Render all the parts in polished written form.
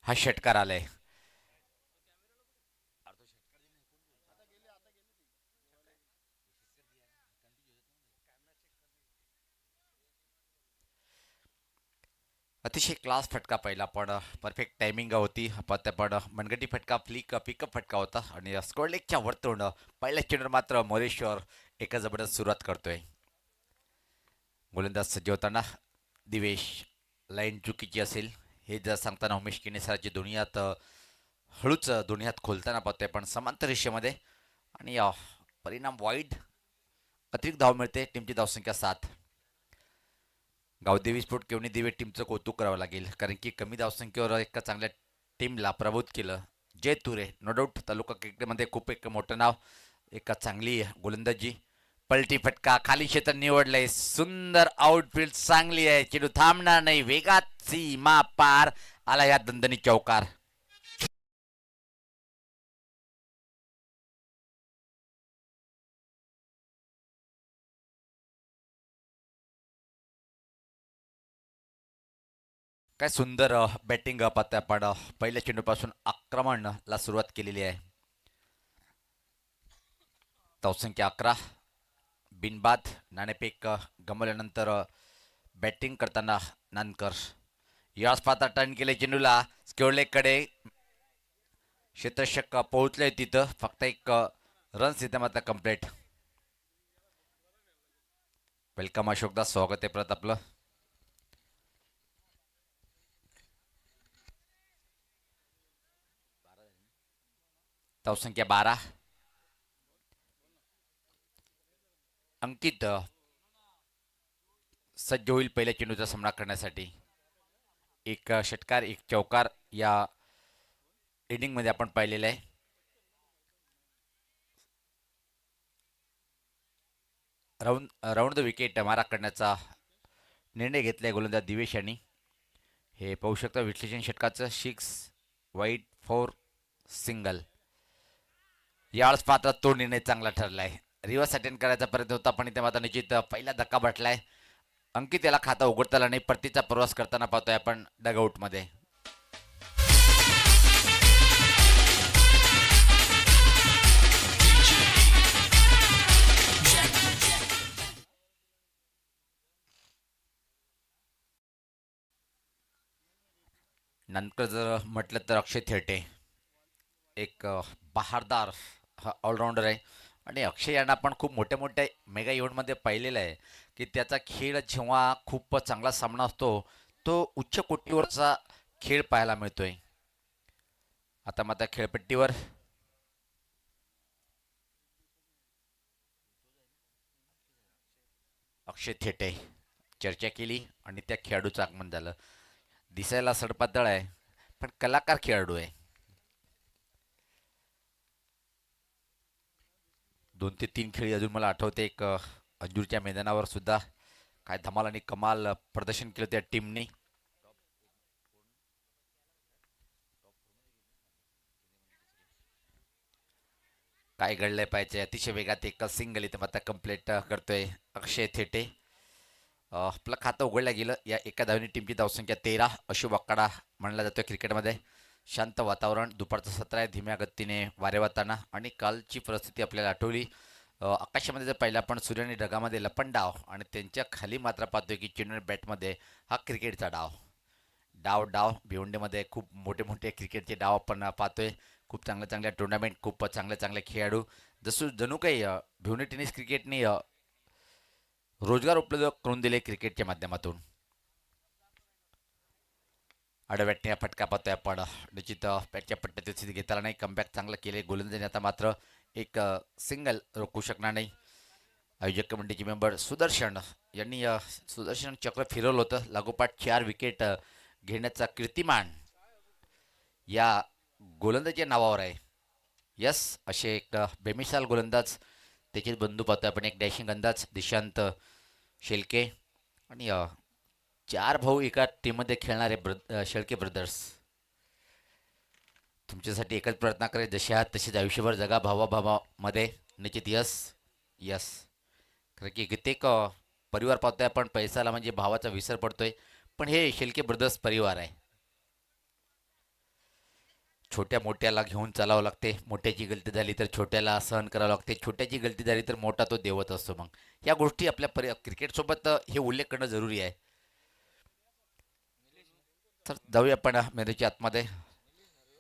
हा षटकार आलाय. अतिशय क्लास फटका पहिला पण परफेक्ट टायमिंग होती. पण मनगटी फटका पिकअप फटका होता आणि स्कोअर लेगच्या वरतून पहिल्या चेंडूवर मात्र मोरेश्वर एका जबरदस्त सुरुवात करतोय. गोलंदाज सज्ज होताना दिवेश लाईन चुकीची असेल हे जर सांगताना उमेश किनेसराची दोन्ही हात हळूच दोन्ही हात खोलताना पाहतोय पण समांतर रेषेमध्ये आणि परिणाम वाईड. अतिरिक्त धाव मिळते. टीमची धावसंख्या 7. गावदेवी स्फोट केवणी दिवे टीमचं कौतुक करावं लागेल कारण की कमी धावसंख्येवर एका चांगल्या टीमला प्रभूत केलं. जय तुरे नो डाऊट तालुका क्रिकेटमध्ये खूप एक मोठं नाव. एका चांगली गोलंदाजी पलटी फटका खाली क्षेत्र निवडलंय. सुंदर आउटफील्ड चांगली आहे. चेंडू थांबणार नाही. वेगात सीमा पार आला या दणदणी चौकार. काय सुंदर बॅटिंग पाहताय आपण. पहिल्या चेंडूपासून आक्रमणला सुरुवात केलेली आहे. धावसंख्या 11. बिनबाद नाणेफेक गमावल्यानंतर बॅटिंग करताना नानकर याच पाहता टर्न केले चेंडूला स्क्योरलेकडे. क्षेत्ररक्षक पोहोचले तिथं फक्त एक रन्स तिथे मात्र कंप्लीट. वेलकम अशोकदास, स्वागत आहे परत आपलं. धावसंख्या 12. अंकित सज्ज होईल पहिल्या चेंडूचा सामना करण्यासाठी. एक षटकार एक चौकार या इनिंगमध्ये आपण पाहिलेलं आहे. राऊंड द विकेट मारा करण्याचा निर्णय घेतलाय गोलंदाज दिवेश यांनी. हे पाहू शकता विश्लेषण षटकाचं 6 वाईट 4 सिंगल. यावेळेस पात्र तो निर्णय चांगला ठरलाय. रिव्हर्स अटेंड करायचा प्रयत्न होता पण इथे मात्र निश्चित पहिला धक्का बसलाय. अंकित याला खाता उघडता आला नाही. परतीचा प्रवास करताना पाहतोय आपण डगआउटमध्ये. नंतर जर म्हटलं तर अक्षय थेटे एक बहारदार हा ऑलराऊंडर आहे. आणि अक्षय यांना आपण खूप मोठ्या मोठ्या मेगा इव्हेंटमध्ये पाहिलेलं आहे की त्याचा खेळ जेव्हा खूप चांगला सामना असतो तो उच्च कोटीवरचा खेळ पाहायला मिळतोय. आता मात्र खेळपट्टीवर अक्षय थेटे चर्चा केली आणि त्या खेळाडूचं आगमन झालं. दिसायला सडपातळ आहे पण कलाकार खेळाडू आहे. 2 ते 3 खेळी अजून मला आठवते. एक अंजूरच्या मैदानावर सुद्धा काय धमाल आणि कमाल प्रदर्शन केलं त्या टीमने. काय घडलंय पाहिजे. अतिशय वेगात एक सिंगल इथे मात्र कंप्लीट करतोय अक्षय थेटे. आपलं खातं उघडलं गेलं. या एका धावनी टीमची धावसंख्या 13. अशुभ आकडा म्हणला जातो क्रिकेटमध्ये. शांत वातावरण दुपारचं सत्र आहे. धीम्या गतीने वारे वाहताना आणि कालची परिस्थिती आपल्याला आठवली. आकाशामध्ये जर पाहिलं आपण सूर्य आणि ढगामध्ये लपंडाव आणि त्यांच्या खाली मात्र पाहतोय की चेन्नई बॅटमध्ये हा क्रिकेटचा डाव. डाव डाव भिवंडीमध्ये खूप मोठे मोठे क्रिकेटचे डाव आपण पाहतोय. खूप चांगल्या चांगल्या टुर्नामेंट खूप चांगले चांगले खेळाडू जणू काही भिवंडी टेनिस क्रिकेटने रोजगार उपलब्ध करून दिले क्रिकेटच्या माध्यमातून. आडव्याटने फटका पाहतोय आपण. निश्चित बॅटच्या पट्ट्यात स्थिती घेताना नाही. कमबॅक चांगलं केले गोलंदाजाने. आता मात्र एक सिंगल रोखू शकणार नाही. आयोजक कमिटीचे मेंबर सुदर्शन यांनी सुदर्शन चक्र फिरवलं होतं. लागोपाठ 4 विकेट घेण्याचा कीर्तिमान या गोलंदाजीच्या नावावर आहे. यस असे एक बेमिसाल गोलंदाज त्याचे बंधू पाहतोय आपण. एक डॅशिंग अंदाज दिशांत शेलके आणि 4 भाऊ एका टीममध्ये खेळणारे शेळके ब्रदर्स. तुमच्यासाठी एकच प्रार्थना करेल जसे आहात तसेच आयुष्यभर जगा भावाभावामध्ये. निश्चित यस यस. कारण की कित्येक परिवार पाहतोय आपण पैसाला म्हणजे भावाचा विसर पडतोय पण हे शेलके ब्रदर्स परिवार आहे. छोट्या मोठ्याला घेऊन चालावं लागते. मोठ्याची गलती झाली तर छोट्याला सहन करावं लागते. छोट्याची गलती झाली तर मोठा तो देवत असतो. मग या गोष्टी आपल्या क्रिकेटसोबत हे उल्लेख करणं जरुरी आहे. तर जाऊया आपण मेंदूच्या आतमध्ये.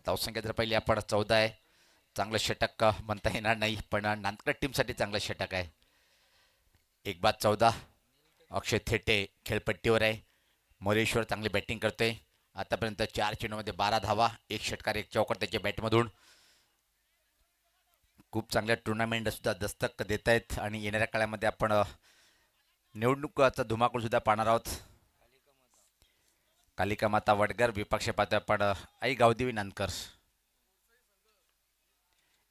धावसंख्या जर पहिली आपण 14 आहे. चांगलं षटक म्हणता येणार नाही, पण नांदगड टीमसाठी चांगलं षटक आहे. 1 बाद 14. अक्षय थेटे खेळपट्टीवर आहे. मोरेश्वर चांगली बॅटिंग करतोय. आतापर्यंत 4 चेंडूमध्ये 12 धावा, 1 षटकार 1 चौकार त्याच्या बॅटमधून. खूप चांगल्या टुर्नामेंट सुद्धा दस्तक देत आहेत आणि येणाऱ्या काळामध्ये आपण निवडणुकाचा धुमाकूळ सुद्धा पाहणार आहोत. कालिका माता वडगर विपक्ष पाहतोय आपण आई गावदेवी नानकर.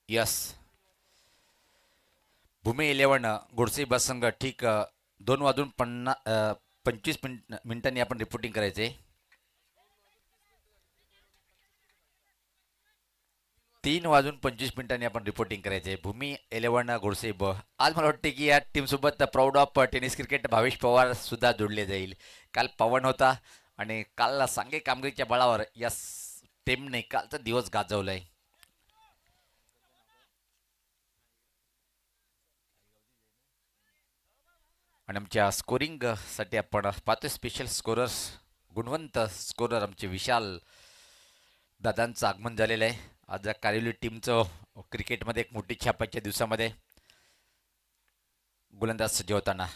यस, भूमी 11 गोडसे बस संघ ठीक 2:25 मिनिटांनी आपण रिपोर्टिंग करायचे. 3:25 आपण रिपोर्टिंग करायचे. भूमी 11 गोडसे ब. आज मला वाटते की या टीमसोबत proud of tennis cricket Bhavesh Pawar सुद्धा जोडले जाईल. काल पवन होता आणि काल सांघिक कामगिरीच्या बळावर या टीमने कालचा दिवस गाजवलाय. आणि आमच्या स्कोरिंगसाठी आपण पाहतोय स्पेशल स्कोरर्स, गुणवंत स्कोरर आमचे विशाल दादांचं आगमन झालेलं आहे. आज कारिवली टीमचं क्रिकेटमध्ये एक मोठी छापाच्या दिवसामध्ये गोलंदाज सज्ज होताना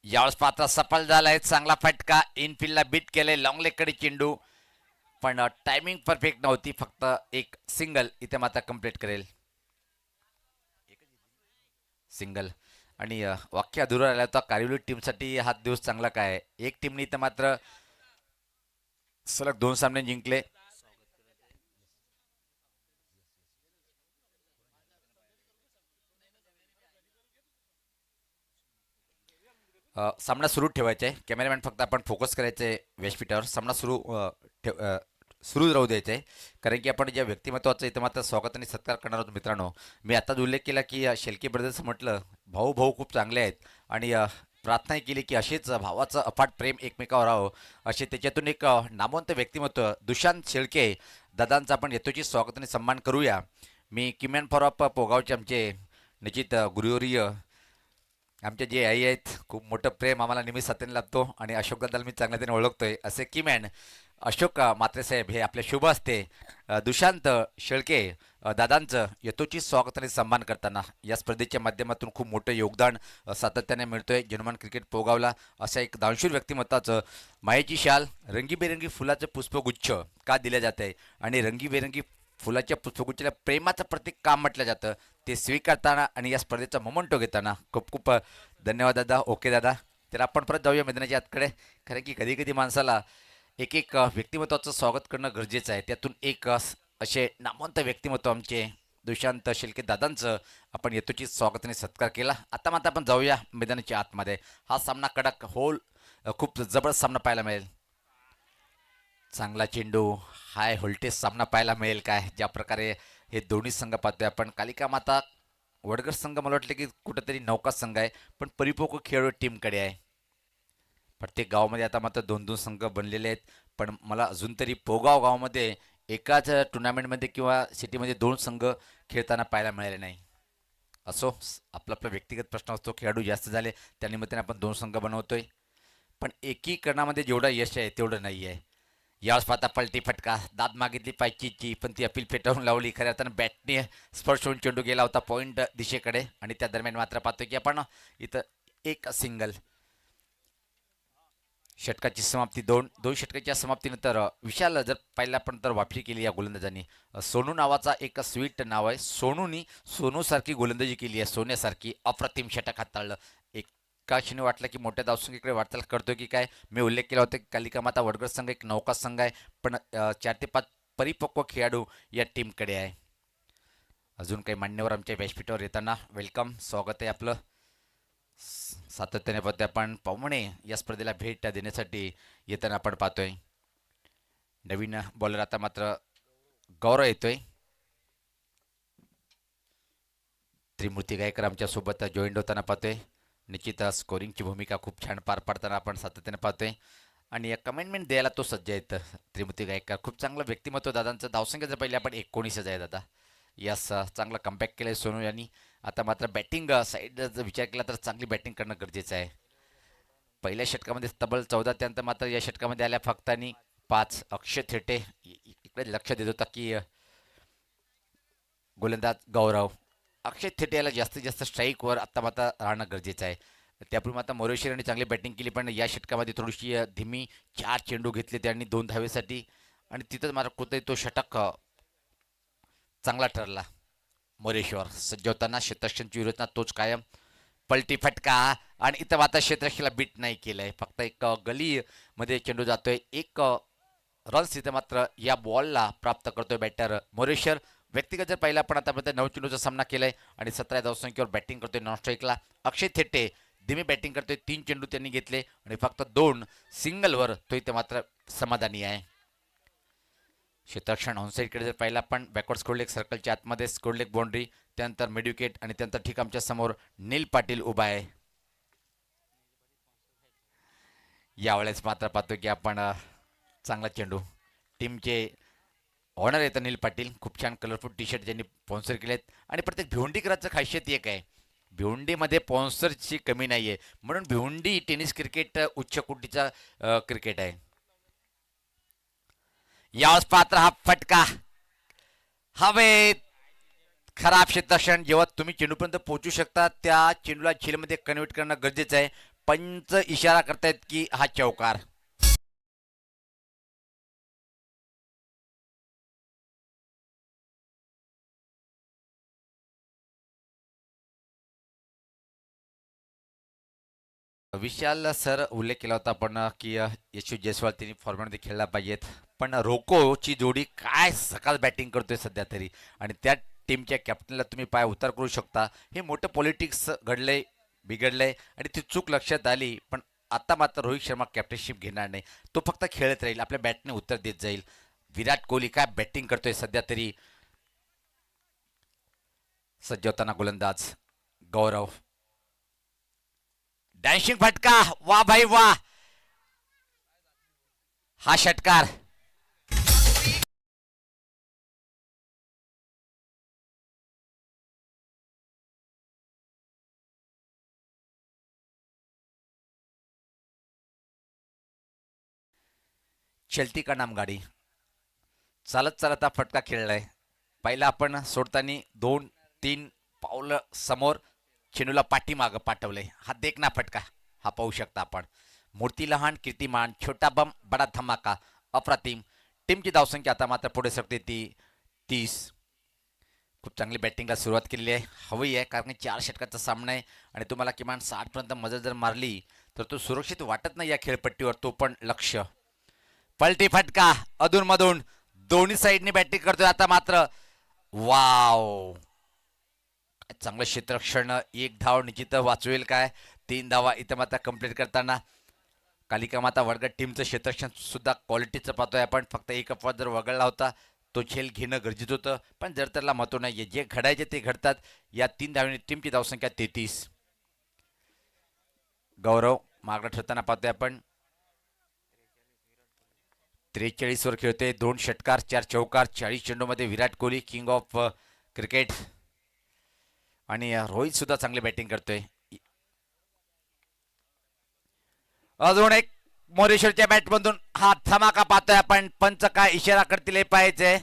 यावेळेस पात्र सफल झालाय. चांगला फटका इनफिल्डला बीट केले. लॉंग लेगकडे चेंडू, पण टायमिंग परफेक्ट नव्हती. फक्त एक सिंगल इथे मात्र कंप्लीट करेल. सिंगल आणि वाक्य अधुरं राहिला होता. कारिवली टीमसाठी हा दिवस चांगला काय. एक टीमने इथं मात्र सलग 2 सामने जिंकले. सामना सुरू ठेवायचा आहे. कॅमेरामॅन फक्त आपण फोकस करायचे व्यासपीठावर. सामना सुरू राहू द्यायचं आहे, कारण की आपण ज्या व्यक्तिमत्वाचं इथं मात्र स्वागत आणि सत्कार करणार आहोत. मित्रांनो, मी आताच उल्लेख केला की शेलके ब्रदर्स म्हटलं भाऊ भाऊ खूप चांगले आहेत आणि प्रार्थना केली की असेच भावाचं अफाट प्रेम एकमेकावर राहावं. असे त्याच्यातून एक नामवंत व्यक्तिमत्व दुशांत शेळके दादांचा आपण यथोचित स्वागत आणि सन्मान करूया. मी किमॅन फॉर ऑफ पोगावचे आमचे निश्चित गुरुवर्य आमचे जे आई आहेत, खूप मोठं प्रेम आम्हाला नेहमी साथीने लाभतो आणि अशोक दादाला मी चांगल्या त्याने ओळखतोय. असे किमॅन अशोक मात्रेसाहेब हे आपले शुभ असते दुशांत शेळके दादांचं यथोचित स्वागत आणि सन्मान करताना या स्पर्धेच्या माध्यमातून खूप मोठं योगदान सातत्याने मिळतोय जनमान क्रिकेट पोगावला. अशा एक दानशूर व्यक्तिमत्वाचं मायेची शाल रंगीबेरंगी फुलाचं पुष्पगुच्छ का दिलं जात आहे आणि रंगीबेरंगी फुलाच्या पुष्पगुच्छाला प्रेमाचं प्रतीक काम म्हटलं जातं, ते स्वीकारताना आणि या स्पर्धेचा मोमेंटो घेताना खूप खूप धन्यवाद दादा. ओके दादा, तर आपण परत जाऊया मैदानाच्या आतकडे. कारण की कधी कधी माणसाला एक एक व्यक्तिमत्वाचं स्वागत करणं गरजेचं आहे. त्यातून एक असे नामवंत व्यक्तिमत्व आमचे दुशांत शेळके दादांचं आपण यथोचित स्वागत आणि सत्कार केला. आता मात्र आपण जाऊया मैदानाच्या आतमध्ये. हा सामना कडक होल, खूप जबरदस्त सामना पाहायला मिळेल. चांगला चेंडू, हाय व्होल्टेज सामना पाहायला मिळेल काय. ज्या प्रकारे हे दोन्ही संघ पाहतोय आपण. कालिका माता वडगर संघ मला वाटलं की कुठंतरी नौका संघ आहे, पण परिपक्व खेळाडू टीमकडे आहे. प्रत्येक गावामध्ये आता मात्र 2-2 संघ बनलेले आहेत, पण मला अजून तरी पोगाव गावामध्ये एकाच टुर्नामेंटमध्ये किंवा सिटीमध्ये 2 संघ खेळताना पाहायला मिळाले नाही. असो, आपला आपला व्यक्तिगत प्रश्न असतो. खेळाडू जास्त झाले त्या निमित्ताने आपण 2 संघ बनवतोय, पण एकीकरणामध्ये जेवढं यश आहे तेवढं नाही आहे. यावेळेस पाहता पलटी फटका, दाद मागितली पायचीची, पण ती अपील फेटाळून लावली. खऱ्या अर्थानं बॅटने स्पर्श होऊन चेंडू गेला होता पॉईंट दिशेकडे आणि त्या दरम्यान मात्र पाहतोय की आपण इथं एक सिंगल. षटकाची समाप्ती, दोन षटकाच्या समाप्तीनंतर विशाल जर पाहिलं आपण तर वापसी केली या गोलंदाजांनी. सोनू नावाचा एक स्वीट नाव आहे. सोनूनी सोनूसारखी गोलंदाजी केली आहे, सोन्यासारखी. अप्रतिम षटक हाताळलं. एका क्षणी वाटलं की मोठ्या धावसंख्येकडे वाटचाल करतोय की काय. मी उल्लेख केला होता की कालिका माता वडगर संघ एक नौका संघ आहे, पण 4 ते 5 परिपक्व खेळाडू या टीमकडे आहे. अजून काही मान्यवर आमच्या व्यासपीठावर येताना वेलकम, स्वागत आहे आपलं. सातत्याने पाहतोय आपण पाहुणे या स्पर्धेला भेट देण्यासाठी येताना आपण पाहतोय. नवीन बॉलर आता मात्र गौरव येतोय. त्रिमूर्ती गायकर आमच्या सोबत जॉईंट होताना पाहतोय. निश्चित स्कोरिंगची भूमिका खूप छान पार पाडताना आपण सातत्याने पाहतोय. आणि कमेंटमेंट द्यायला तो सज्ज आहे. त्रिमूर्ती गायकवाड खूप चांगलं व्यक्तिमत्व दादांचं. धावसंख्या जर पहिले आपण 19च आहे दादा. यस, चांगला कमबॅक केलाय सोनू यांनी. आता मात्र बॅटिंग साईड जर विचार केला तर चांगली बॅटिंग करणं गरजेचं आहे. पहिल्या षटकामध्ये तब्बल 14, त्यानंतर मात्र या षटकामध्ये आल्या फक्त आणि 5. अक्षय थेटे इकडे लक्ष देत होता की गोलंदाज गौरव. अक्षय थेटे याला जास्तीत जास्त स्ट्राईकवर आता मात्र राहणं गरजेचं आहे. त्यापूर्वी आता मोरेश्वर यांनी चांगली बॅटिंग केली, पण या षटकामध्ये थोडीशी धीमी 4 चेंडू घेतले त्यांनी 2 धावेसाठी, आणि तिथंच मात्र कुठेतरी तो षटक चांगला ठरला. मोरेश्वर सज्ज होताना क्षेत्ररक्षणची विरोधना तोच कायम. पलटी फटका, आणि इथं मात्र क्षेत्ररक्षणाला बीट नाही केलंय. फक्त एक गली मध्ये चेंडू जातोय. एक रन्स इथं मात्र या बॉलला प्राप्त करतोय बॅटर मोरेश्वर. व्यक्तिगत जर पाहिला पण आतापर्यंत 9 चेंडूचा सामना केलाय आणि 17 धावसंख्येवर बॅटिंग करतोय नॉन स्ट्राईकला. अक्षय थेटे धीमी बॅटिंग करतोय. 3 चेंडू त्यांनी घेतले आणि फक्त 2 सिंगलवर तो इथे मात्र समाधानी आहे. क्षेत्ररक्षण ऑनसाईडकडे जर पाहिला पण बॅकवर्ड स्कोरलेग सर्कलच्या आतमध्ये स्कोरलेग बाउंड्री, त्यानंतर मिडविकेट, आणि त्यानंतर ठीक आमच्या समोर नील पाटील उभा आहे. यावेळेस मात्र पाहतो की आपण चांगला चेंडू. टीमचे ऑनर येतं नील पाटील. खूप छान कलरफुल टी शर्ट ज्यांनी स्पॉन्सर केलेत, आणि प्रत्येक भिवंडीकरांचं खासियत एक आहे, भिवंडीमध्ये स्पॉन्सरची कमी नाही आहे, म्हणून भिवंडी टेनिस क्रिकेट उच्च कोटीचा क्रिकेट आहे. यावेळेस पात्र हा फटका हवेत. खराब क्षेत्ररक्षण. जेव्हा तुम्ही चेंडूपर्यंत पोहोचू शकता त्या चेंडूला झेलमध्ये कन्व्हर्ट करणं गरजेचं आहे. पंच इशारा करतायत की हा चौकार. विशाल सर उल्लेख केला होता आपण की यशू जयस्वाल त्यांनी फॉर्मॅटमध्ये खेळला पाहिजेत, पण रोकोची जोडी काय सकाळ बॅटिंग करतोय सध्या तरी, आणि त्या टीमच्या कॅप्टनला तुम्ही पाय उतार करू शकता. हे मोठं पॉलिटिक्स घडलंय, बिघडलंय, आणि ती चूक लक्षात आली. पण आता मात्र रोहित शर्मा कॅप्टनशिप घेणार नाही. तो फक्त खेळत राहील, आपल्या बॅटने उत्तर देत जाईल. विराट कोहली काय बॅटिंग करतोय सध्या तरी. सज्ज होताना गोलंदाज गौरव. डॅशिंग फटका, वा भाई वा. हा षटकार. चलती का नाम गाडी. चालत चालत हा फटका खेळलाय. पहिला आपण सोडताना 2-3 पावलं समोर चेंडूला पाठीमागं पाठवलंय. हा देखना फटका हा पाहू शकता आपण. मूर्ती लहान कीर्तिमान, छोटा बम बडा धमाका, अप्रतिम. टीमची धावसंख्या आता मात्र पुढे सरकते ती 30. खूप चांगली बॅटिंगला सुरुवात केलेली आहे. हवी आहे, कारण 4 षटकाचा सामना आहे, आणि तुम्हाला किमान 60 पर्यंत मजल जर मारली तर तो सुरक्षित वाटत नाही या खेळपट्टीवर. तो पण लक्ष. पलटी फटका अधूनमधून दोन्ही साईडनी बॅटिंग करतोय आता मात्र. वाव, चांगलं क्षेत्ररक्षण. एक धाव निश्चित वाचवेल काय. 3 धावा इथं मात्र कंप्लीट करताना कालिका माता वडगड टीमचं क्षेत्ररक्षण सुद्धा क्वालिटीचं पाहतोय आपण. फक्त एक अपवाद जर वगळला होता तो झेल घेणं गरजेचं होतं, पण जर त्याला महत्व नाहीये. जे घडायचे ते घडतात. या 3 धावांनी टीमची धावसंख्या 33. गौरव मागं ठरताना पाहतोय आपण. 43 वर खेळते. 2 षटकार, 4 चौकार, 40 चेंडूमध्ये Virat Kohli king of cricket, आणि रोहित सुद्धा चांगली बॅटिंग करतोय. अजून एक मोरेश्वरच्या बॅटमधून हा धमाका पाहतोय आपण. पंच काय इशारा करतील हे पाहायचंय.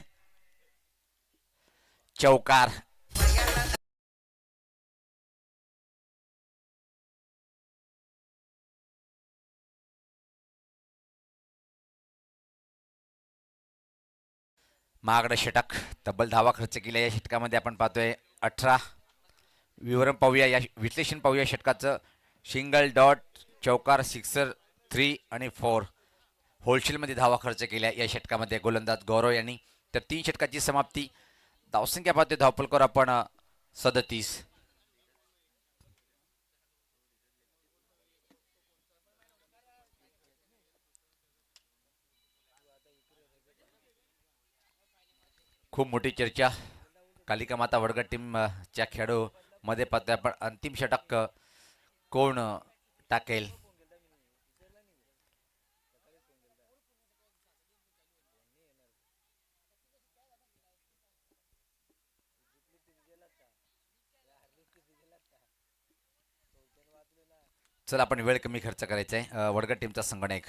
चौकार. महागडं षटक. तब्बल धावा खर्च केल्या या षटकामध्ये आपण पाहतोय. 18. विवरण पाहूया, या विश्लेषण पाहूया षटकाचं. सिंगल, डॉट, चौकार, सिक्सर, 3 आणि 4 होलसेलमध्ये धावा खर्च केल्या या षटकामध्ये गोलंदाज गौरव यांनी. तर 3 षटकाची समाप्ती. धावसंख्या पाहतोय धावपलकर आपण 37. खूप मोठी चर्चा कालिका माता वडगड टीमच्या खेळाडूमध्ये पाहतोय आपण. अंतिम षटक कोण टाकेल. चला आपण वेळ कमी खर्च करायचा आहे. वडगड टीमचा संगणक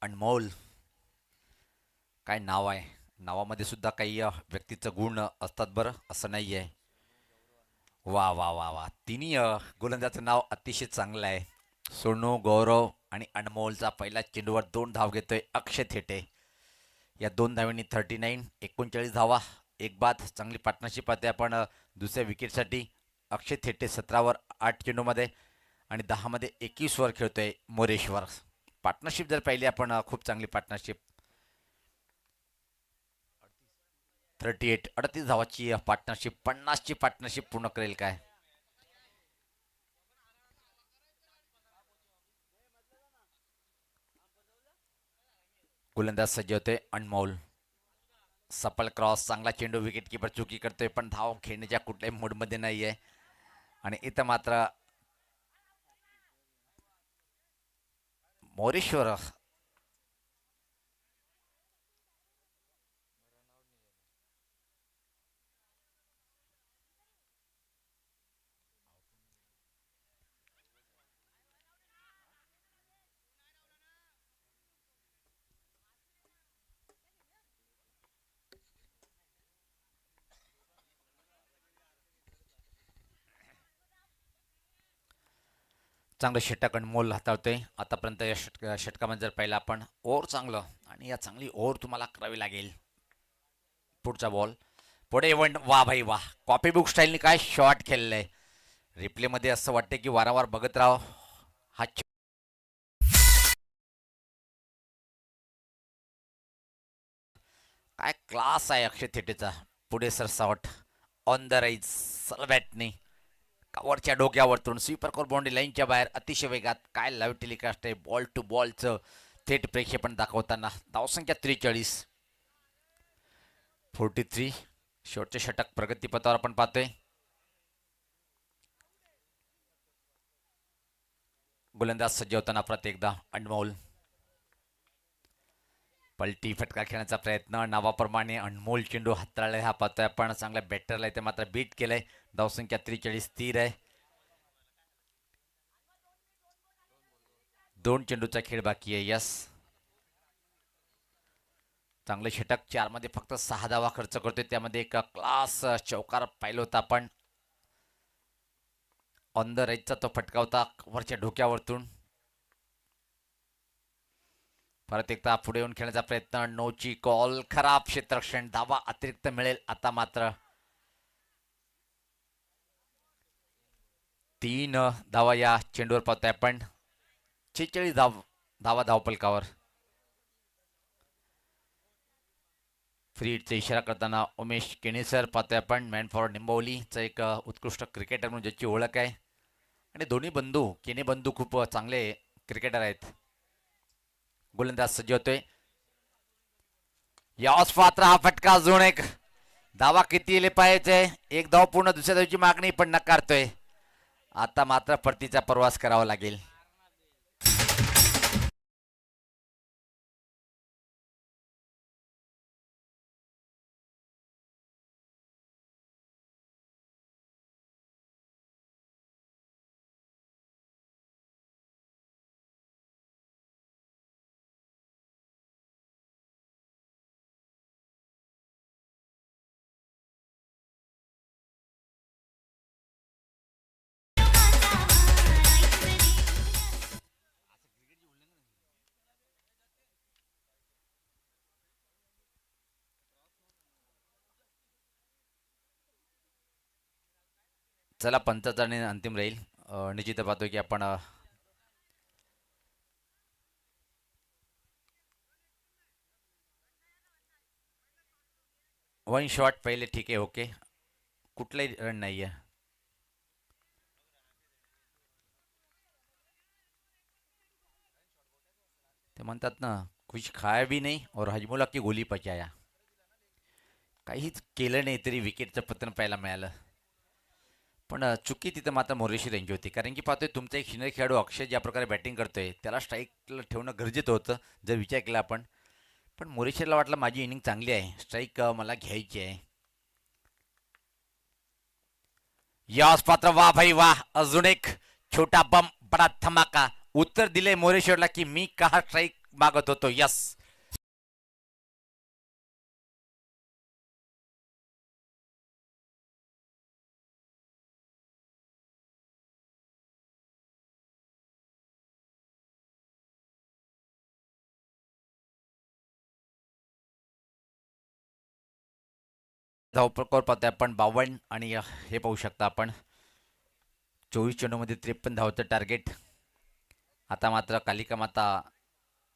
अनमोल, काय नाव आहे. नावामध्ये सुद्धा काही व्यक्तीचं गुण असतात बरं, असं नाही आहे. वा वा वा वा, तिन्ही गोलंदाजाचं नाव अतिशय चांगलं आहे. सोनू, गौरव आणि अनमोलचा पहिला चेंडूवर 2 धाव घेतोय अक्षय थेटे. या 2 धावांनी 39, 39 धावा, एक बाद. चांगली पार्टनरशिप आहे आपण दुसऱ्या विकेटसाठी. अक्षय थेटे 17 वर 8 चेंडूमध्ये आणि 10 मध्ये 21 वर खेळतोय मोरेश्वर. पार्टनरशिप जर पाहिली आपण खूप चांगली पार्टनरशिप. 38 धावाची पार्टनरशिप, 50ची पार्टनरशिप पूर्ण करेल काय. गोलंदाज सज्ज होते अनमोल. सफल क्रॉस, चांगला चेंडू, विकेट किपर चुकी करतोय पण धाव खेळण्याच्या कुठल्याही मूडमध्ये नाही आहे. आणि इथं मात्र मोरेश्वर चांगलं षटक अनमोल हाताळतोय आतापर्यंत. या षटकामध्ये जर पाहिलं आपण ओव्हर चांगलं, आणि या चांगली ओव्हर तुम्हाला करावी लागेल. पुढचा बॉल पुढे वन, वा भाई वा, कॉपी बुक स्टाईलने काय शॉट खेळलंय. रिप्लेमध्ये असं वाटतं की वारंवार बघत राहा. हा काय क्लास आहे अक्षय थेटेचा. पुढे सरसावट ऑन द राईज, सलबॅटने कवरच्या डोक्यावरतून स्वीपर कोर बाउंड्री लाईनच्या बाहेर अतिशय वेगात. काय लाईव्ह टेलिकास्ट आहे बॉल टू बॉलचं थेट प्रेक्षेपण दाखवताना. धावसंख्या 43, 43. शेवटचे षटक प्रगतीपथावर आपण पाहतोय. गोलंदाज सज्ज होताना परत एकदा अनमोल. पलटी फटका खेळण्याचा प्रयत्न, नावाप्रमाणे अनमोल चेंडू हाताळलाय हा पाहतोय आपण. चांगल्या बॅटरला इथे मात्र बीट केलंय. धावसंख्या 43 स्थिर आहे. 2 चेंडूचा खेळ बाकी आहे. यस, चांगले षटक. 4 मध्ये फक्त 6 धावा खर्च करतोय, त्यामध्ये एक क्लास चौकार पाहिलं होता आपण. ऑन द राईजचा तो फटका होता वरच्या डोक्यावरतून. परत एकदा पुढे येऊन खेळण्याचा प्रयत्न, नोची कॉल, खराब क्षेत्ररक्षण. धावा अतिरिक्त मिळेल. आता मात्र 3 धावा या चेंडूवर पाहतोय आपण. 46 धावा धावपलकावर. फ्री हिटचा इशारा करताना उमेश केणेसर पाहतोय आपण. मॅन फॉर निंबवलीचा एक उत्कृष्ट क्रिकेटर म्हणून ज्याची ओळख आहे. आणि दोन्ही बंधू, केने बंधू खूप चांगले क्रिकेटर आहेत. गोलंदाज सज्ज होतोय. याच पात्र हा फटका, अजून एक धावा किती येले पाहिजे. एक धाव पूर्ण, दुसऱ्या धावची मागणी पण नकारतोय. आता मात्र परतीचा प्रवास करावा लागेल. चला, पंचाचा निर्णय अंतिम राहील. निश्चित पाहतो की आपण वन शॉट पहिले ठीक आहे. ओके, कुठलाही रन नाही आहे. ते म्हणतात ना, कुछ खाया भी नाही और हजमुला की गोली पचाया. काहीच केलं नाही तरी विकेटचं पतन पाहायला मिळालं. पण चुकी तिथं मात्र मोरेश्वर यांची होती. कारण की पाहतोय तुमचा एक सिनियर खेळाडू अक्षय ज्या प्रकारे बॅटिंग करतोय, त्याला स्ट्राईकला ठेवणं गरजेचं होतं जर विचार केला आपण. पण मोरेश्वरला वाटलं माझी इनिंग चांगली आहे, स्ट्राईक मला घ्यायची आहे. यास पात्र, वा भाई वा, अजून एक छोटा बम बडा धमाका. उत्तर दिले मोरेश्वरला की मी का स्ट्राईक मागत होतो. यस. धावपळ पाहतोय आपण 52 आणि हे पाहू शकता आपण 24 चेंडूमध्ये 53 धावचं टार्गेट. आता मात्र कालिका माता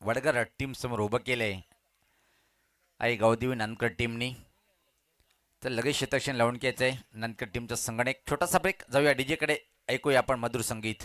वडगर टीम समोर उभं केलंय आई गावदेवी नानकर टीमनी. तर लगेच शतक्षण लावून घ्यायचंय नानकर टीमचा संगणक. छोटासा ब्रेक, जाऊया डीजे कडे, ऐकूया आपण मधुर संगीत.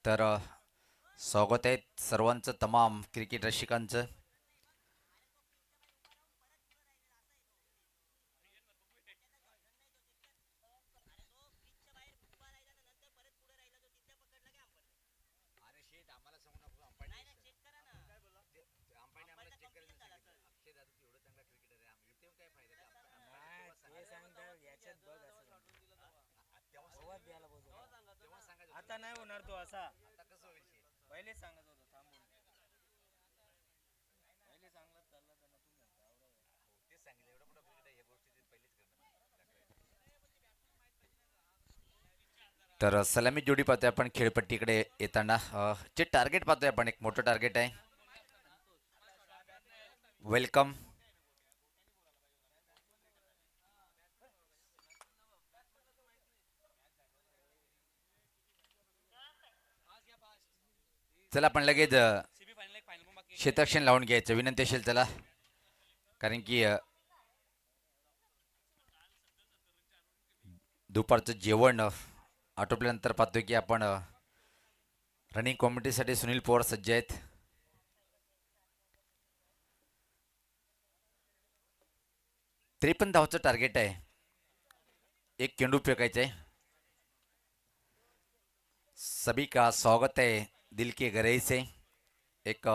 तर स्वागत आहे सर्वांचं, तमाम क्रिकेट रसिकांचं. आता नाही होणार तो असा. पहिले सांगत होतो थांबून. पहिले सांगत चालला तर तर सलामी जोडी पाहतोय आपण खेळपट्टीकडे येताना. जे टार्गेट पाहतोय आपण, एक मोठं टार्गेट आहे. वेलकम. चला आपण लगेच शेतक्षण लावून घ्यायचं विनंती असेल चला, कारण की दुपारचं जेवण आटोपल्यानंतर पाहतोय की आपण रनिंग कॉम्पिटीसाठी सुनील पवार सज्ज आहेत. त्रेपन्न धावचं टार्गेट आहे. एक चेंडू फेकायचं आहे. सभी का स्वागत है दिल के गहराई से. एक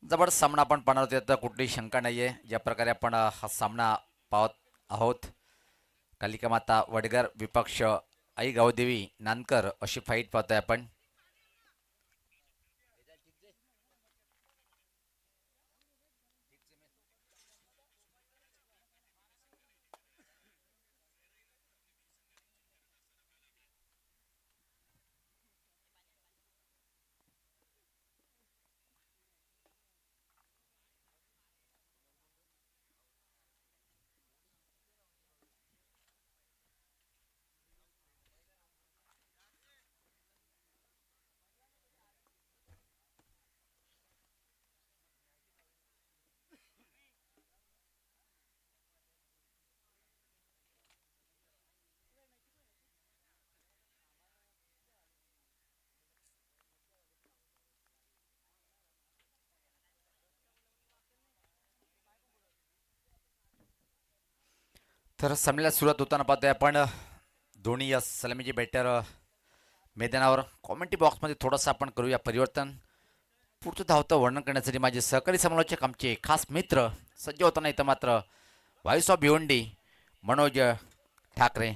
जबरदस्त सामना आपण पाहणार आहोत, यात कुठलीही शंका नाही आहे. ज्या प्रकारे आपण हा सामना पाहत आहोत, कालिका माता वडगर विपक्ष आई गावदेवी नानकर अशी फाईट पाहतोय आपण. तर सामन्याला सुरुवात होताना पाहतोय आपण दोन्ही या सलामीचे बॅटर मैदानावर. कॉमेंट्री बॉक्समध्ये थोडंसं आपण करूया परिवर्तन. पुढचं धावतं वर्णन करण्यासाठी माझे सहकारी समालोचक आमचे खास मित्र सज्ज होताना इथं मात्र व्हॉइस ऑफ भिवंडी मनोज ठाकरे.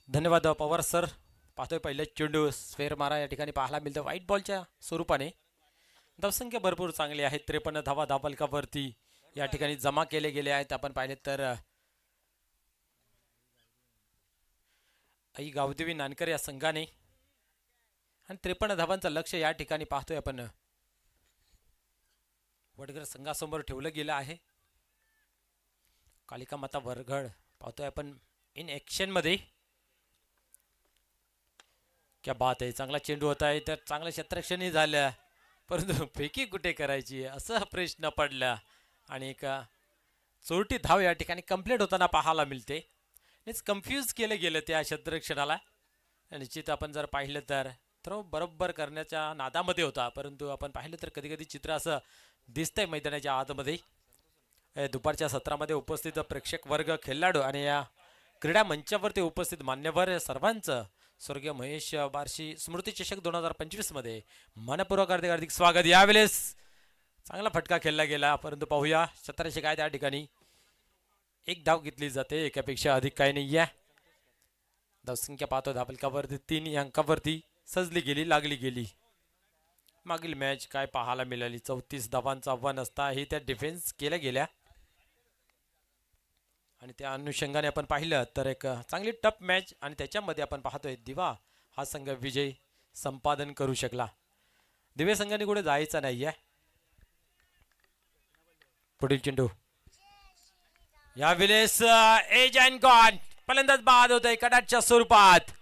धन्यवाद पवार सर. पाहतोय पहिले चेंडू स्फेअर मारा या ठिकाणी पाहायला मिळतं व्हाईट बॉलच्या स्वरूपाने. धावसंख्या भरपूर चांगली आहे. 53 धावा धावफलकावरती या ठिकाणी जमा केले गेले आहेत. आपण पाहिले तर आई गावदेवी नानकर या संघाने आणि 53 धावांचं लक्ष या ठिकाणी पाहतोय आपण वडगर संघासमोर ठेवलं गेलं आहे. कालिका माता वरघड पाहतोय आपण इन ऍक्शन मध्ये. क्या बात आहे. चांगला चेंडू होता आहे तर चांगलं क्षेत्ररक्षणही झालं परंतु फेकी कुठे करायची असा प्रश्न पडला आणि एक चोरटी धाव या ठिकाणी कंप्लीट होताना पाहायला मिळते. कन्फ्यूज केलं गेलं त्या क्षेत्ररक्षणाला. निश्चित आपण जर पाहिलं तर थ्रो बरोबर करण्याच्या नादामध्ये होता परंतु आपण पाहिलं तर कधी कधी चित्र असं दिसतंय मैदानाच्या आतमध्ये. दुपारच्या सत्रामध्ये उपस्थित प्रेक्षक वर्ग खेळाडू आणि या क्रीडा मंचावरती उपस्थित मान्यवर सर्वांचं स्वर्गीय महेश बार्शी स्मृती चषक 2025 मध्ये मनपूर्वक हार्दिक स्वागत. यावेळेस चांगला फटका खेळला गेला परंतु पाहूया क्षेत्ररक्षक काय त्या ठिकाणी. एक धाव घेतली जाते एकापेक्षा अधिक काही नाही आहे. धावसंख्या पाहतो धावफलकावरती 3 अंकावरती सजली गेली लागली गेली. मागील मॅच काय पाहायला मिळाली 34 धावांचं आव्हान असता हे त्या डिफेन्स केल्या गेल्या आणि त्या अनुषंगाने आपण पाहिलं तर एक चांगली टफ मॅच आणि त्याच्यामध्ये आपण पाहतोय दिवा हा संघ विजय संपादन करू शकला. दिवे संघाने कुठे जायचं नाहीये. पुढील चेंडू यावेळेस एज अँड गॉन फलंदाज बाद होतोय कडाटच्या स्वरूपात.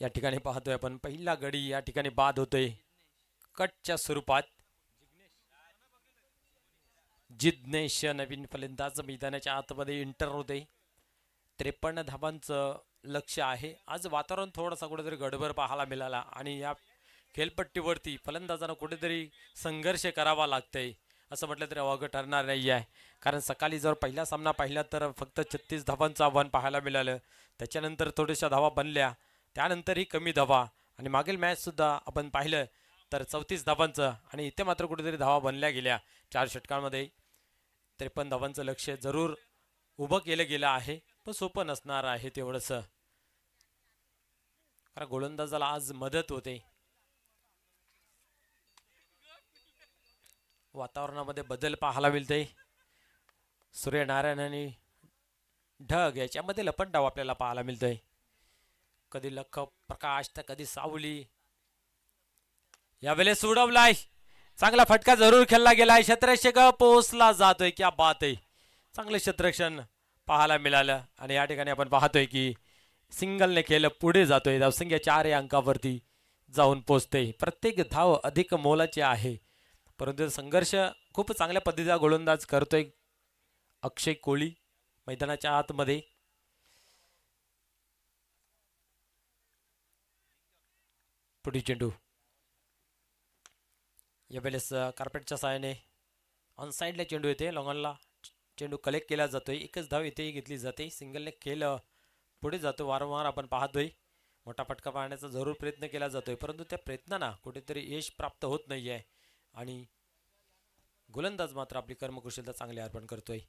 या ठिकाणी पाहतोय आपण पहिला गडी या ठिकाणी बाद होतोय कटच्या स्वरूपात. जिग्नेश नवीन फलंदाज मैदानाच्या आतमध्ये इंटर होते. 53 धावांचं लक्ष आहे. आज वातावरण थोडासा कुठेतरी गडबड पाहायला मिळाला आणि या खेळपट्टीवरती फलंदाजांना कुठेतरी संघर्ष करावा लागतंय असं म्हटलं तरी अवघड ठरणार नाही आहे. कारण सकाळी जर पहिला सामना पाहिला तर फक्त 36 धावांचं आव्हान पाहायला मिळालं. त्याच्यानंतर थोड्याशा धावा बनल्या त्यानंतरही कमी धावा आणि मागील मॅच सुद्धा आपण पाहिलं तर 34 धावांचं आणि इथे मात्र कुठेतरी धावा बनल्या गेल्या 4 षटकांमध्ये. 53 धावांचं लक्ष जरूर उभं केलं गेलं आहे पण सोपं नसणार आहे तेवढंसं. कारण गोलंदाजाला आज मदत होते. वातावरणामध्ये बदल पाहायला मिळते. सूर्यनारायण आणि ढग याच्यामध्ये लपंडाव आपल्याला पाहायला मिळतोय. कधी लख प्रकाश तर कधी सावली. यावेळेस उडवलाय चांगला फटका जरूर खेळला गेलाय. क्षेत्ररक्षक पोहोचला जातोय. क्या बात आहे. चांगलं क्षेत्ररक्षण पाहायला मिळालं आणि या ठिकाणी आपण पाहतोय की सिंगलने केलं पुढे जातोय. धावसंख्या 4 या अंकावरती जाऊन पोहोचते. प्रत्येक धाव अधिक मोलाची आहे परंतु संघर्ष खूप चांगल्या पद्धतीचा गोलंदाज करतोय अक्षय कोळी मैदानाच्या आतमध्ये. पुढील चेंडू यावेळेस कार्पेटच्या साहाय्याने ऑन साईडला चेंडू येते. लॉंगॉनला चेंडू कलेक्ट केला जातोय. एकच धाव इथेही घेतली जाते. सिंगलने खेळ पुढे जातो. वारंवार आपण पाहतोय मोठा फटका पाहण्याचा जरूर प्रयत्न केला जातोय परंतु त्या प्रयत्नांना कुठेतरी यश प्राप्त होत नाही आहे आणि गोलंदाज मात्र आपली कर्मकुशलता चांगली अर्पण करतोय.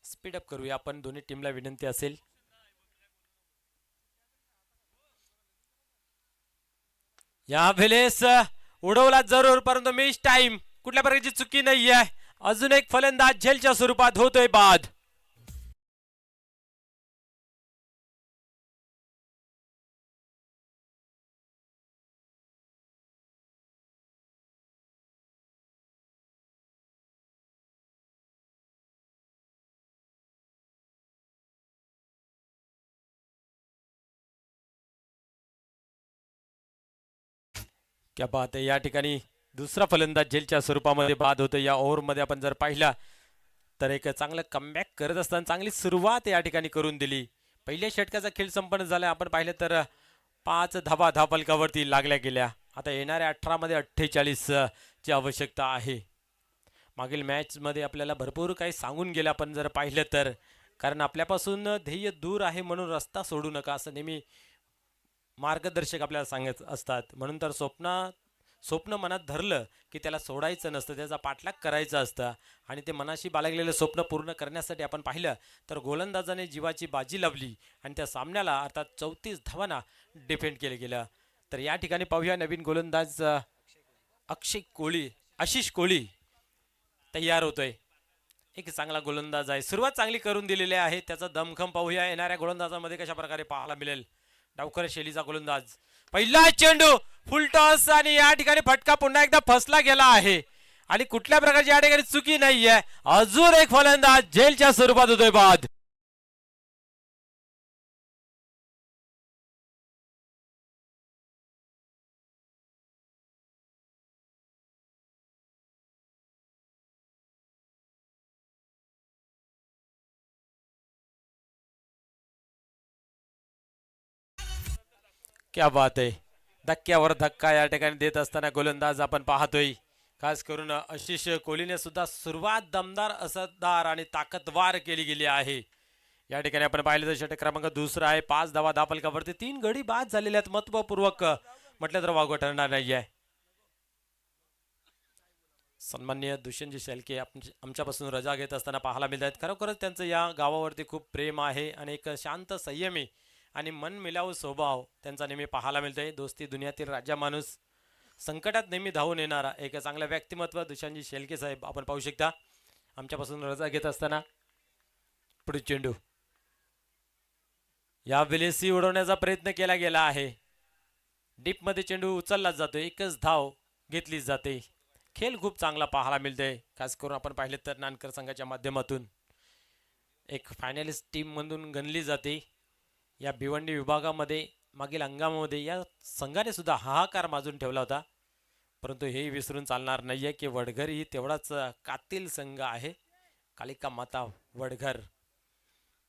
स्पीडअप करूया आपण. दोन्ही टीमला विनंती असेल. यावेळेस उडवला जरूर परंतु मिस टाइम कुठल्या प्रकारची चुकी नाही आहे. अजून एक फलंदाज झेलच्या स्वरूपात होतोय बाद. क्या बात आहे. या ठिकाणी दुसरा फलंदाज झेलच्या स्वरूपामध्ये बाद होतो. या ओव्हरमध्ये आपण जर पाहिला तर एक चांगलं कमबॅक करत असताना चांगली सुरुवात या ठिकाणी करून दिली. पहिल्या षटकाचा खेळ संपन्न झाला. आपण पाहिलं तर 5 धावा धापलकावरती लागल्या गेल्या. आता येणाऱ्या 18 मध्ये 48 ची आवश्यकता आहे. मागील मॅचमध्ये आपल्याला भरपूर काही सांगून गेलं आपण जर पाहिलं तर, कारण आपल्यापासून ध्येय दूर आहे म्हणून रस्ता सोडू नका असं नेहमी मार्गदर्शक आपल्याला सांगत असतात. म्हणून तर स्वप्न मनात धरलं की त्याला सोडायचं नसतं, त्याचा पाठलाग करायचा असतं. आणि ते मनाशी बाळगलेलं स्वप्न पूर्ण करण्यासाठी आपण पाहिलं तर गोलंदाजाने जीवाची बाजी लावली आणि त्या सामन्याला अर्थात 34 धावांना डिफेंड केलं गेलं. तर या ठिकाणी पाहूया नवीन गोलंदाज आशिष कोळी तयार होतोय. एक चांगला गोलंदाज आहे. सुरुवात चांगली करून दिलेली आहे. त्याचा दमखम पाहूया येणाऱ्या गोलंदाजामध्ये कशा प्रकारे पाहायला मिळेल. डावकर शैलीचा गोलंदाज, पहिला चेंडू फुल टॉस आणि या ठिकाणी फटका पुन्हा एकदा फसला गेला आहे आणि कुठल्या प्रकारची या ठिकाणी चुकी नाहीये. अजून एक फलंदाज झेलच्या स्वरूपात होतोय बाद. क्या बात आहे. धक्क्यावर धक्का या ठिकाणी देत असताना गोलंदाज आपण पाहतोय. खास करून आशिष कोहलीने सुद्धा सुरुवात दमदार, असरदार आणि ताकदवार केली गेली आहे. या ठिकाणी आपण पाहिलं तर षटक क्रमांक दुसरा आहे. 5 धावा धापलकावरती 3 गडी बाद झालेले आहेत. महत्वपूर्वक म्हटलं तर वागवं ठरणार नाहीये. सन्माननीय दुष्यंतजी शेळके आमच्यापासून रजा घेत असताना पाहायला मिळत आहेत. खरोखरच त्यांचं या गावावरती खूप प्रेम आहे आणि एक शांत संयमी आणि मनमिलावू स्वभाव त्यांचा नेहमी पाहायला मिळतोय. दोस्ती दुनियातील राजा माणूस, संकटात नेहमी धावून येणारा एक चांगलं व्यक्तिमत्व दुष्यंतजी शेळके साहेब आपण पाहू शकता आमच्यापासून रजा घेत असताना. पुढे चेंडू या वेळेसही उडवण्याचा प्रयत्न केला गेला आहे. डीपमध्ये चेंडू उचलला जातो. एकच धाव घेतली जाते. खेळ खूप चांगला पाहायला मिळतोय. खास करून आपण पाहिले तर नानकर संघाच्या माध्यमातून एक फायनलिस्ट टीम मधून गणली जाते. या भिवंडी विभागामध्ये मागील हंगामामध्ये या संघाने सुद्धा हाहाकार माजून ठेवला होता. परंतु हे विसरून चालणार नाहीये की वडघर ही तेवढाच कातील संघ आहे. कालिका माता वडघर.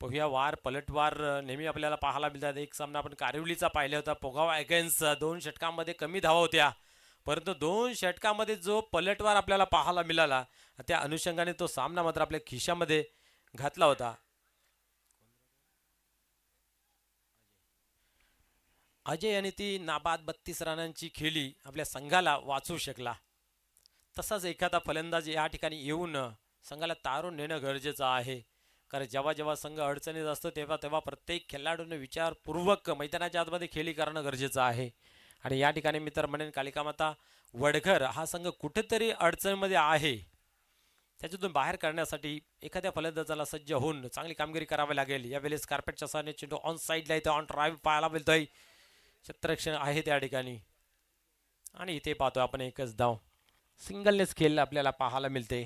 पाहूया वार पलटवार नेहमी आपल्याला पाहायला मिळतात. एक सामना आपण कारिवलीचा पाहिला होता. पोगावा अगेन्स्ट 2 षटकांमध्ये कमी धावा होत्या, परंतु 2 षटकांमध्ये जो पलटवार आपल्याला पाहायला मिळाला त्या अनुषंगाने तो सामना मात्र आपल्या खिशामध्ये घातला होता. अजय यांनी ती नाबाद 32 रनांची खेळी आपल्या संघाला वाचवू शकला. तसाच एखादा फलंदाज या ठिकाणी येऊन संघाला तारून नेणं गरजेचं आहे. कारण जेव्हा जेव्हा संघ अडचणीत असतो तेव्हा तेव्हा प्रत्येक खेळाडूने विचारपूर्वक मैदानाच्या आतमध्ये खेळी करणं गरजेचं आहे. आणि या ठिकाणी मी तर म्हणेन कालिका माता वडघर हा संघ कुठेतरी अडचणीमध्ये आहे. त्याच्यातून बाहेर काढण्यासाठी एखाद्या फलंदाजाला सज्ज होऊन चांगली कामगिरी करावी लागेल. यावेळेस कार्पेटच्या सहाय्याने चेंडू ऑन साईडला येतो. ऑन ड्राईव्ह पाहायला मिळतोय. क्षेत्ररक्षण आहे त्या ठिकाणी आणि इथे पाहतो आपण एकच धाव. सिंगलनेच खेळ आपल्याला पाहायला मिळते.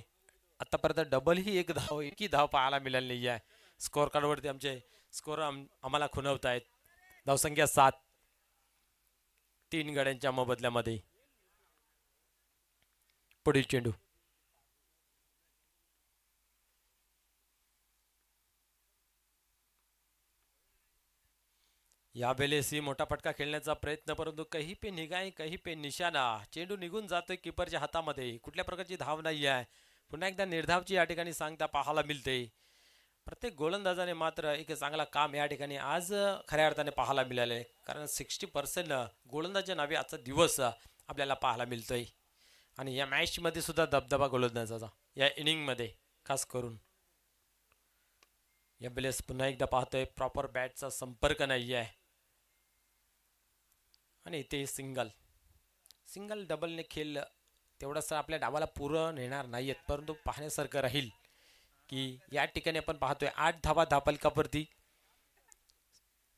आतापर्यंत डबल ही एक धाव पाहायला मिळाली नाही आहे. स्कोअर कार्डवरती आमचे स्कोअर आम्हाला खुणवत आहेत. धावसंख्या 7, 3 गड्यांच्या मोबदल्यामध्ये. पुढील चेंडू या वेळेसही मोठा फटका खेळण्याचा प्रयत्न, परंतु कहीं पे निगाह कहीं पे निशाणा. चेंडू निघून जातोय कीपरच्या हातामध्ये. कुठल्या प्रकारची धाव नाही आहे. पुन्हा एकदा निर्धावची या ठिकाणी सांगता पाहायला मिळते. प्रत्येक गोलंदाजाने मात्र एक चांगला काम या ठिकाणी आज खऱ्या अर्थाने पाहायला मिळाले. कारण 60% गोलंदाजाच्या नावे आजचा दिवस आपल्याला पाहायला मिळतोय. आणि या मॅचमध्ये सुद्धा दबदबा गोलंदाजाचा या इनिंगमध्ये खास करून. या वेळेस पुन्हा एकदा पाहतोय प्रॉपर बॅटचा संपर्क नाही आहे आणि इथे सिंगल डबलने खेळ तेवढंच आपल्या डावाला पुरं नेणार नाहीयेत. परंतु पाहण्यासारखं राहील की या ठिकाणी आपण पाहतोय 8 धावा धापलकावरती.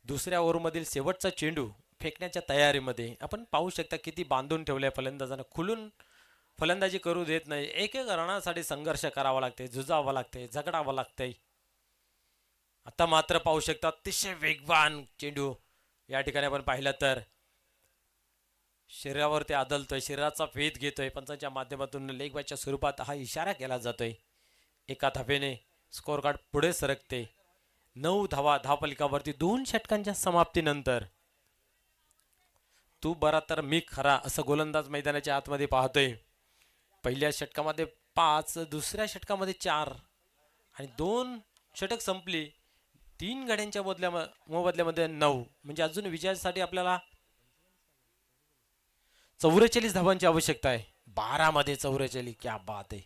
दुसऱ्या ओव्हरमधील शेवटचा चेंडू फेकण्याच्या तयारीमध्ये आपण पाहू शकता किती बांधून ठेवलंय फलंदाजानं. खुलून फलंदाजी करू देत नाही. एक एक रणासाठी संघर्ष करावा लागते, झुजावं लागते, झगडावं लागतंय. आता मात्र पाहू शकता अतिशय वेगवान चेंडू या ठिकाणी आपण पाहिलं तर शरीरावरती आदलतोय, शरीराचा वेध घेतोय. पंचांच्या माध्यमातून लेग बायच्या स्वरूपात हा इशारा केला जातोय. एका धावेने स्कोअर कार्ड पुढे सरकते. 9 धावा धावफलकावरती 2 षटकांच्या समाप्तीनंतर. तू बरा तर मी खरा असं गोलंदाज मैदानाच्या आतमध्ये पाहतोय. पहिल्या षटकामध्ये 5, दुसऱ्या षटकामध्ये 4 आणि 2 षटक संपली. 3 गड्यांच्या मोबदल्यामध्ये 9, म्हणजे अजून विजयासाठी आपल्याला 44 धावांची आवश्यकता आहे. 12 मध्ये 44, क्या बात आहे.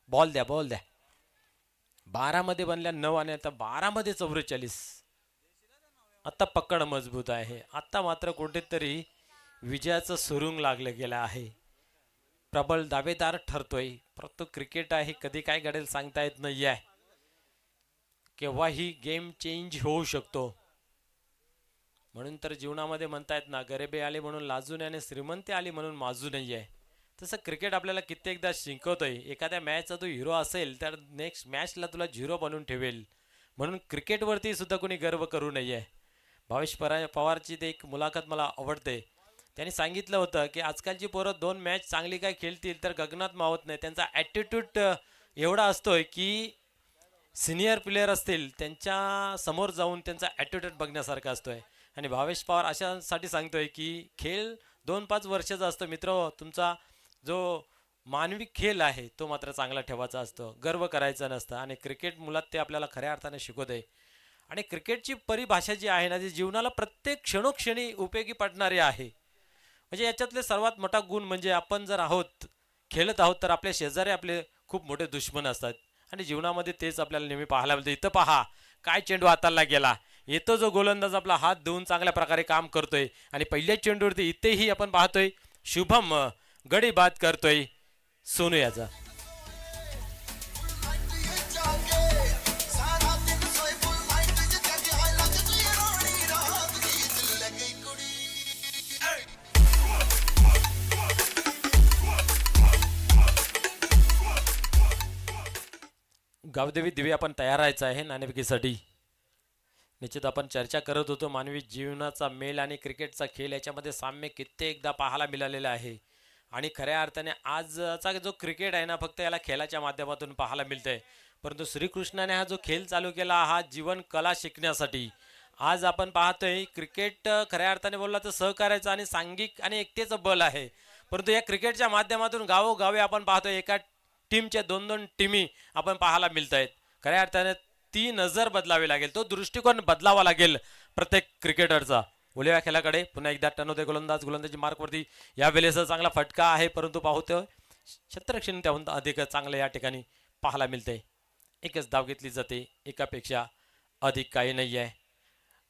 बॉल द्या, बॉल द्या. 12 मध्ये बनल्या 9 आणि आता 12 मध्ये 44. आता पकड मजबूत आहे. आता मात्र कुठेतरी विजयाचं सुरुंग लागलं गेलं आहे. प्रबळ दावेदार ठरतोय. परंतु क्रिकेट आहे, कधी काय घडेल सांगता येत नाही आहे. केव्हाही गेम चेंज होऊ शकतो. म्हणून तर जीवनामध्ये म्हणतायत ना, गरिबी आली म्हणून लाजू नये आणि श्रीमंती आली म्हणून माजू नये. तसं क्रिकेट आपल्याला कित्येकदा शिकवतोय. एखाद्या मॅचचा तू हिरो असेल तर नेक्स्ट मॅचला तुला झिरो बनवून ठेवेल. म्हणून क्रिकेटवरती सुद्धा कोणी गर्व करू नये. भावेश पवारची ते एक मुलाखत मला आवडते. त्यांनी सांगितलं होतं की आजकालची पोरं 2 मॅच चांगली काय खेळतील तर गगनात मावत नाही. त्यांचा ॲटिट्यूड एवढा असतोय की सिनियर प्लेयर असतील त्यांच्या समोर जाऊन त्यांचा ॲटिट्यूड बघण्यासारखा असतोय. आणि भावेश पवार अशासाठी सांगतोय की खेळ 2-5 वर्षाचा असतो मित्र. तुमचा जो मानवी खेळ आहे तो मात्र चांगला ठेवायचा असतो, गर्व करायचा नसतं. आणि क्रिकेट मुलात ते आपल्याला खऱ्या अर्थाने शिकवत आहे. आणि क्रिकेटची परिभाषा जी आहे ना, जी जीवनाला प्रत्येक क्षणोक्षणी उपयोगी पडणारी आहे. म्हणजे याच्यातले सर्वात मोठा गुण म्हणजे आपण जर आहोत खेळत आहोत तर आपले शेजारी आपले खूप मोठे दुश्मन असतात. आणि जीवनामध्ये तेच आपल्याला नेहमी पाहायला मिळतं. इथं पहा काय चेंडू हाताला गेला. येतो जो गोलंदाज आपला हात देऊन चांगल्या प्रकारे काम करतोय. आणि पहिल्याच चेंडूवरती इथेही आपण पाहतोय शुभम गडी बाद करतोय सोनू याचा. गावदेवी दिवे आपण तयार राहायचं आहे नाणेफेकीसाठी. निश्चित आपण चर्चा करत होतो मानवी जीवनाचा मेल आणि क्रिकेटचा खेळ याच्यामध्ये साम्य कित्येकदा पाहायला मिळालेलं आहे. आणि खऱ्या अर्थाने आजचा जो क्रिकेट आहे ना, फक्त याला खेळाच्या माध्यमातून पाहायला मिळतंय. परंतु श्रीकृष्णाने हा जो खेळ चालू केला हा जीवन कला शिकण्यासाठी. आज आपण पाहतोय क्रिकेट खऱ्या अर्थाने बोलला तर सहकार्याचं आणि सांघिक आणि एकतेचं बल आहे. परंतु या क्रिकेटच्या माध्यमातून गावोगावी आपण पाहतोय एका टीमच्या 2-2 टीमी आपण पाहायला मिळत आहेत. खऱ्या अर्थाने ती नजर बदलावी लागेल, तो दृष्टिकोन बदलावा लागेल प्रत्येक क्रिकेटरचा. बोलूया खेळाकडे. पुन्हा एकदा टर्नोदय गोलंदाजी मार्कवरती यावेळेस चांगला फटका आहे. परंतु पाहतोय क्षेत्ररक्षण त्याहून अधिक चांगलं या ठिकाणी पाहायला मिळतंय. एकच धाव घेतली जाते, एकापेक्षा अधिक काही नाही आहे.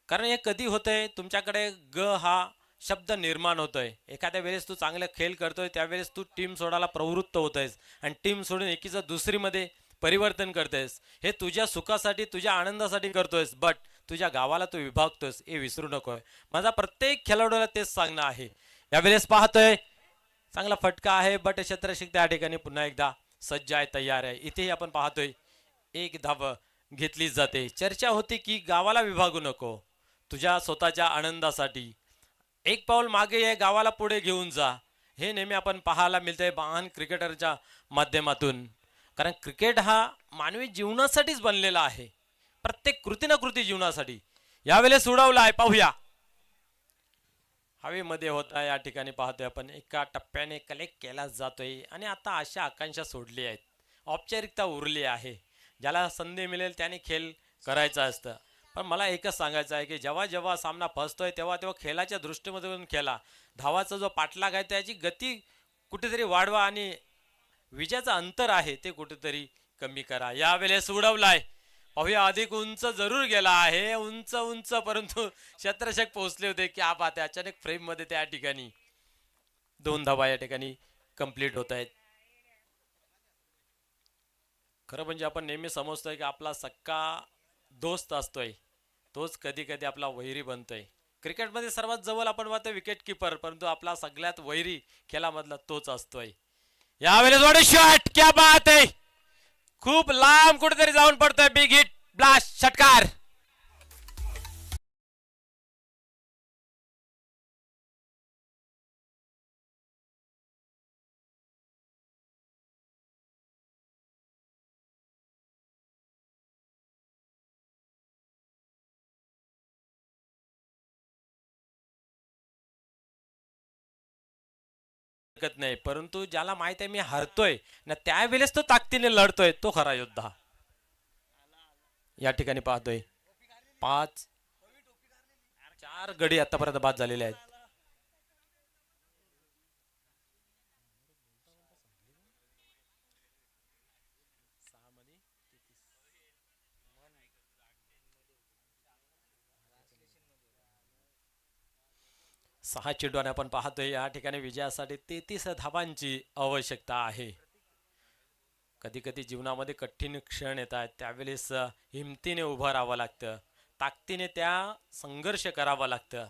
कारण हे कधी होतंय तुमच्याकडे ग हा शब्द निर्माण होतोय. एखाद्या वेळेस तू चांगलं खेळ करतोय त्यावेळेस तू टीम सोडायला प्रवृत्त होतोयस आणि टीम सोडून एकीचं दुसरीमध्ये परिवर्तन करतेस. हे तुझ्या सुखासाठी तुझ्या आनंदासाठी करतोयस, बट तुझ्या गावाला तू विभागतोयस हे विसरू नकोय. माझा प्रत्येक खेळाडूला तेच सांगणं आहे. यावेळेस पाहतोय चांगला फटका आहे, बट क्षेत्ररक्षक त्या ठिकाणी पुन्हा एकदा सज्ज आहे, तयार आहे. इथेही आपण पाहतोय एक धाव घेतली जाते. चर्चा होती की गावाला विभागू नको, तुझ्या स्वतःच्या आनंदासाठी एक पाऊल मागे ये, गावाला पुढे घेऊन जा. हे नेहमी आपण पाहायला मिळतंय महान क्रिकेटरच्या माध्यमातून. कारण क्रिकेट हा मानवी जीवनासाठीच बनलेला आहे, प्रत्येक कृती ना कृती जीवनासाठी. यावेळेस उडवला आहे, पाहूया. हवेमध्ये होता या ठिकाणी पाहतोय आपण एका टप्प्याने कलेक्ट केला जातोय. आणि आता अशा आकांक्षा सोडली आहेत, औपचारिकता उरली आहे. ज्याला संधी मिळेल त्याने खेळ करायचा असतं. पण मला एकच सांगायचं आहे की जेव्हा जेव्हा सामना फसतोय तेव्हा तेव्हा खेळाच्या दृष्टीमधून खेळा. धावाचा जो पाठलाग आहे त्याची गती कुठेतरी वाढवा आणि विजयाचं अंतर आहे ते कुठेतरी कमी करा. यावेळेस उडवलाय, पाहूया. अधिक उंच जरूर गेला आहे, उंच उंच, परंतु क्षेत्ररक्षक पोहोचले होते. क्या बात आहे. अचानक फ्रेम मध्ये त्या ठिकाणी 2 धावा या ठिकाणी कंप्लीट होत आहेत. खरं म्हणजे आपण नेहमी समजतोय की आपला सक्का दोस्त असतोय तोच कधी कधी आपला वैरी बनतोय. क्रिकेटमध्ये सर्वात जवळ आपण पाहतो विकेट किपर, परंतु आपला सगळ्यात वैरी खेळामधला तोच असतोय. यावेळेस वडे शॉट, क्या बात आहे. खूप लांब कुठेतरी जाऊन पडतोय. बिग हिट, ब्लास्ट, षटकार. शकत नाही, परंतु ज्याला माहित आहे मी हरतोय ना त्यावेळेस तो ताकदीने लढतोय तो खरा योद्धा. या ठिकाणी पाहतोय 4 गडी आतापर्यंत बाद झालेले आहेत. सहा चेंडूने आपण पाहतोय या ठिकाणी विजयासाठी 33 धावांची आवश्यकता आहे. कधी कधी जीवनामध्ये कठीण क्षण येतात त्यावेळेस हिमतीने उभं राहावं लागतं, ताकदीने त्या संघर्ष करावा लागतं.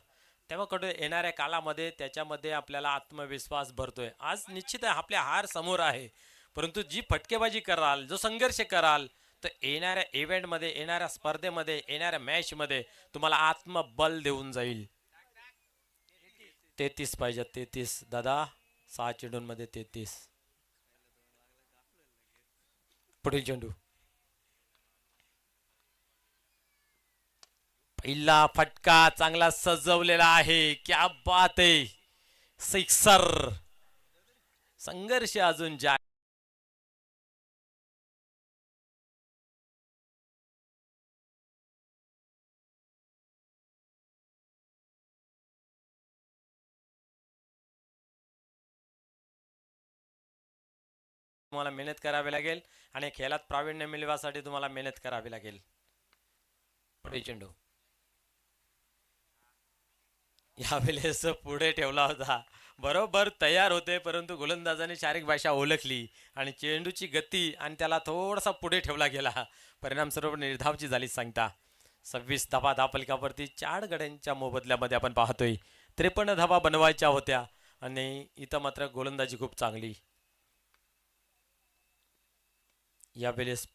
तेव्हा कडे येणाऱ्या कालामध्ये त्याच्यामध्ये आपल्याला आत्मविश्वास भरतोय. आज निश्चित आपल्या हार समोर आहे, परंतु जी फटकेबाजी कराल, जो संघर्ष कराल, तर येणाऱ्या इव्हेंटमध्ये, येणाऱ्या स्पर्धेमध्ये, येणाऱ्या मॅचमध्ये तुम्हाला आत्मबल देऊन जाईल. 33 पाहिजे, 33 दादा. 6 चेंडूंमध्ये 33. पुढील चेंडू, पहिला फटका चांगला सजवलेला आहे. क्या बात आहे, सिक्सर. संघर्ष अजून जा तुम्हाला मेहनत करावी लागेल आणि खेळात प्रावीण्य मिळवण्यासाठी तुम्हाला मेहनत करावी लागेल. पुढे चेंडू यावेळेस पुढे ठेवला होता, बरोबर तयार होते, परंतु गोलंदाजाने शारीरिक भाषा ओळखली आणि चेंडूची गती आणि त्याला थोडासा पुढे ठेवला गेला. परिणाम सर्व निर्धावची झाली सांगता. 26 धावा धापलकावरती 4 गड्यांच्या मोबदल्यामध्ये आपण पाहतोय. 53 धावा बनवायच्या होत्या आणि इथं मात्र गोलंदाजी खूप चांगली. यावेळेस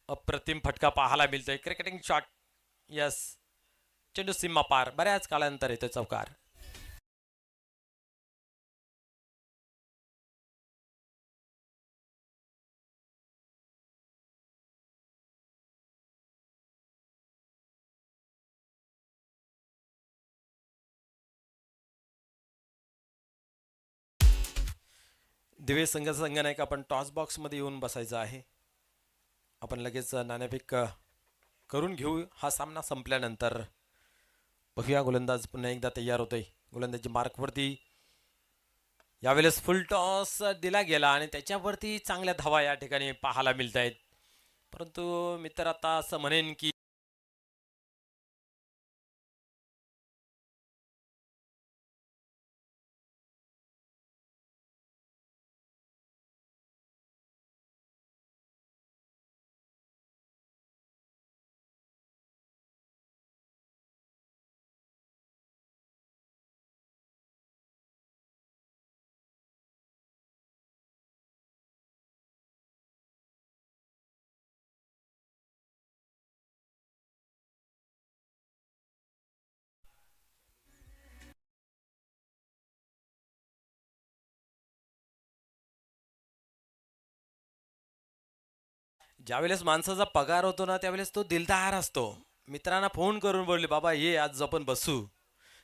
अप्रतिम फटका पाहायला मिळतोय. Cricketing shot, yes. चेंडू सीमा पार, बऱ्याच काळानंतर येतो चौकार. दिवे संघनायक आपण टॉस बॉक्स मध्ये येऊन बसायचं आहे. आपण लगेच नाणेफेक करून घेऊ हा सामना संपल्यानंतर. बघूया गोलंदाज पुन्हा एकदा तयार होतोय. गोलंदाजी मार्कवरती यावेळेस फुल टॉस दिला गेला आणि त्याच्यावरती चांगल्या धावा या ठिकाणी पाहायला मिळत आहेत. परंतु मी तर आता असं म्हणेन की ज्यावेळेस माणसाचा पगार होतो ना त्यावेळेस तो दिलदार असतो. मित्रांना फोन करून बोलले बाबा ये आज आपण बसू.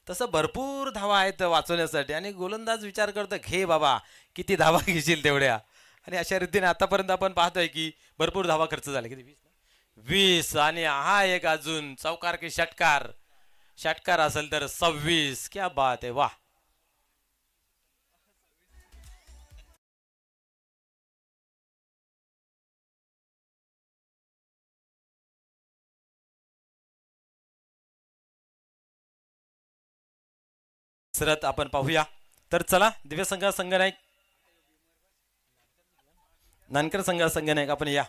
तसं भरपूर धावा आहेत वाचवण्यासाठी आणि गोलंदाज विचार करतो घे बाबा किती धावा घेशील तेवढ्या. आणि अशा रीतीने आतापर्यंत आपण पाहतोय की भरपूर धावा खर्च झाले. किती 20 आणि हा एक अजून चौकार की षटकार. षटकार असेल तर 26. क्या बात आहे, वाह. सरत आपण पाहूया. तर चला दिव्य संघ संघनायक नानकर संघ संघनायक आपण या.